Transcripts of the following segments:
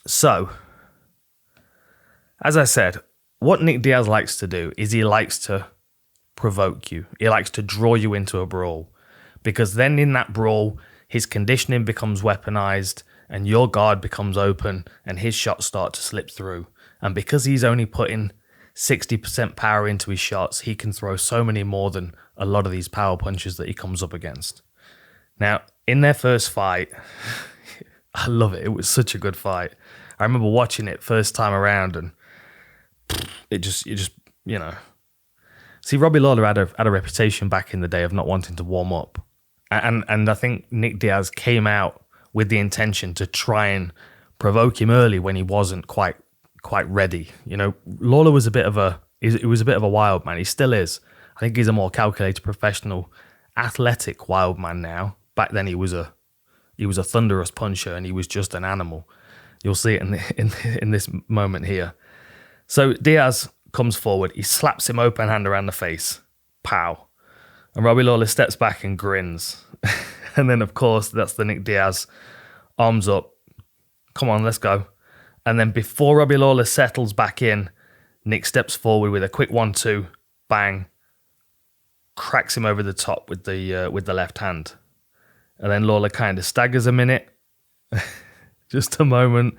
So, as I said, what Nick Diaz likes to do is he likes to provoke you. He likes to draw you into a brawl, because then in that brawl, his conditioning becomes weaponized and your guard becomes open and his shots start to slip through. And because he's only putting 60% power into his shots, he can throw so many more than a lot of these power punches that he comes up against. Now, in their first fight, I love it. It was such a good fight. I remember watching it first time around, and it just See, Robbie Lawler had a reputation back in the day of not wanting to warm up, and I think Nick Diaz came out with the intention to try and provoke him early when he wasn't quite ready. Lawler was a bit of a wild man. He still is. I think he's a more calculated, professional, athletic wild man now. Back then, he was a thunderous puncher, and he was just an animal. You'll see it in this moment here. So Diaz comes forward, he slaps him open hand around the face, pow, and Robbie Lawler steps back and grins. And then, of course, that's the Nick Diaz, arms up, come on, let's go. And then before Robbie Lawler settles back in, Nick steps forward with a quick 1-2, bang, cracks him over the top with the left hand. And then Lawler kind of staggers a minute, just a moment,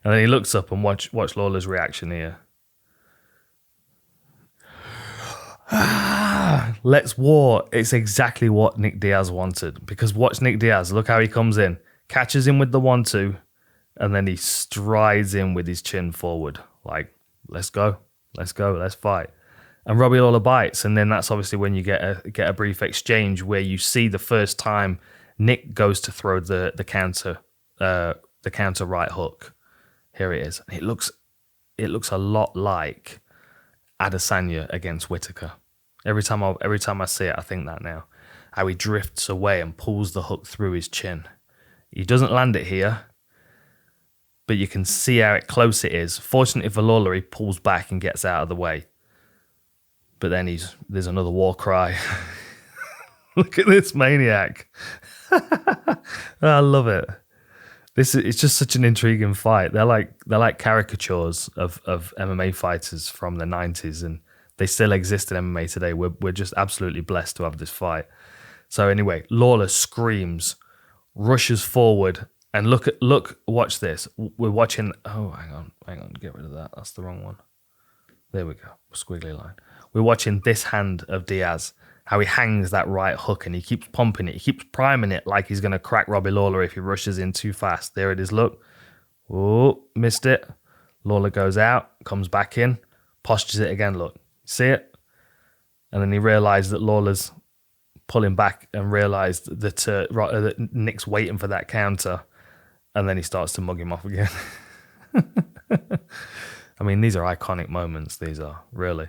and then he looks up and watch Lawler's reaction here. Let's war. It's exactly what Nick Diaz wanted, because watch Nick Diaz. Look how he comes in, catches him with the 1-2, and then he strides in with his chin forward. Like, let's go, let's fight. And Robbie Lawler bites, and then that's obviously when you get a brief exchange where you see the first time Nick goes to throw the counter right hook. Here it is. It looks a lot like Adesanya against Whittaker. Every time I see it, I think that now. How he drifts away and pulls the hook through his chin. He doesn't land it here, but you can see how close it is. Fortunately for Lawler, he pulls back and gets out of the way. But then there's another war cry. Look at this maniac. I love it. It's just such an intriguing fight. They're like caricatures of MMA fighters from the 90s, and they still exist in MMA today. We're just absolutely blessed to have this fight. So anyway, Lawler screams, rushes forward, and watch this. We're watching. Oh, hang on, get rid of that. That's the wrong one. There we go. Squiggly line. We're watching this hand of Diaz, how he hangs that right hook and he keeps pumping it. He keeps priming it like he's going to crack Robbie Lawler if he rushes in too fast. There it is, look. Oh, missed it. Lawler goes out, comes back in, postures it again, look. See it? And then he realised that Lawler's pulling back and realised that Nick's waiting for that counter. And then he starts to mug him off again. I mean, these are iconic moments. These are, really.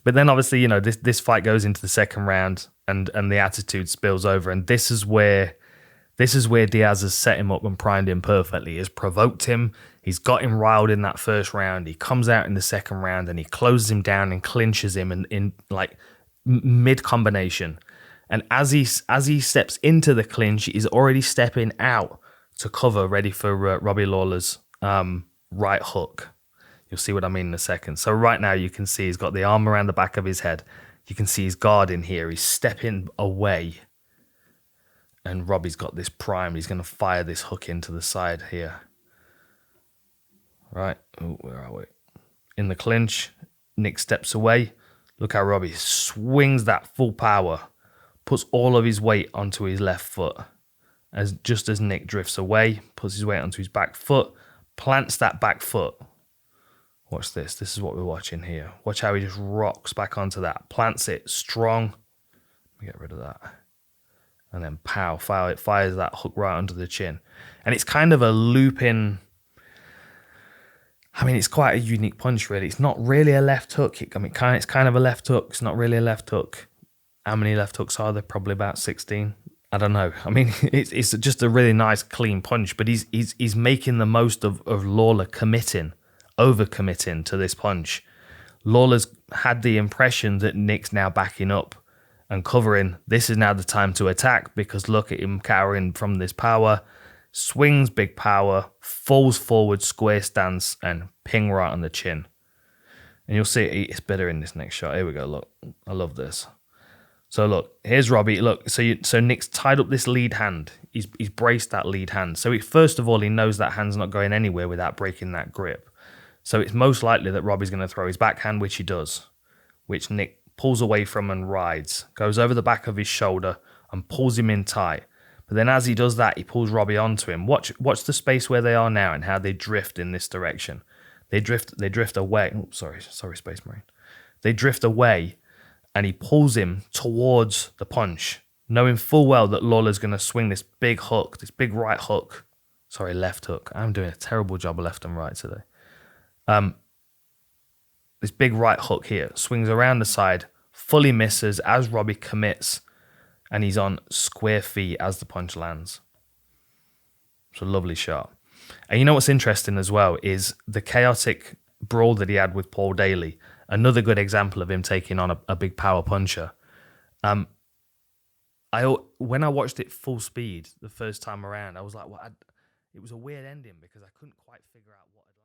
But then obviously, this fight goes into the second round and the attitude spills over. And this is where Diaz has set him up and primed him perfectly. He's provoked him. He's got him riled in that first round. He comes out in the second round and he closes him down and clinches him in like mid combination. And as he steps into the clinch, he's already stepping out to cover, ready for Robbie Lawler's right hook. You'll see what I mean in a second. So right now you can see he's got the arm around the back of his head. You can see his guard in here. He's stepping away. And Robbie's got this prime. He's going to fire this hook into the side here. Right. Ooh, where are we? In the clinch, Nick steps away. Look how Robbie swings that full power. Puts all of his weight onto his left foot. Just as Nick drifts away, puts his weight onto his back foot. Plants that back foot. Watch this. This is what we're watching here. Watch how he just rocks back onto that. Plants it strong. Let me get rid of that. And then pow, it fires that hook right under the chin. And it's kind of a looping. I mean, it's quite a unique punch, really. It's not really a left hook. It's kind of a left hook. It's not really a left hook. How many left hooks are there? Probably about 16. I don't know. I mean, it's just a really nice, clean punch. But he's making the most of Lawler over-committing to this punch. Lawler's had the impression that Nick's now backing up and covering. This is now the time to attack, because look at him cowering from this power. swings, big power, falls forward, square stance, and ping right on the chin. And you'll see it's better in this next shot. Here we go. Look, I love this. So look, here's Robbie. Look, so Nick's tied up this lead hand. He's braced that lead hand. So first of all, he knows that hand's not going anywhere without breaking that grip. So it's most likely that Robbie's going to throw his backhand, which he does, which Nick pulls away from and rides, goes over the back of his shoulder and pulls him in tight. But then as he does that, he pulls Robbie onto him. Watch the space where they are now and how they drift in this direction. They drift away. Oh, sorry, Space Marine. They drift away, and he pulls him towards the punch, knowing full well that Lawler's going to swing this big hook, this big right hook. Sorry, left hook. I'm doing a terrible job of left and right today. This big right hook here swings around the side, fully misses as Robbie commits, and he's on square feet as the punch lands. It's a lovely shot. And you know what's interesting as well is the chaotic brawl that he had with Paul Daly. Another good example of him taking on a big power puncher. When I watched it full speed the first time around, I was like, it was a weird ending because I couldn't quite figure out what had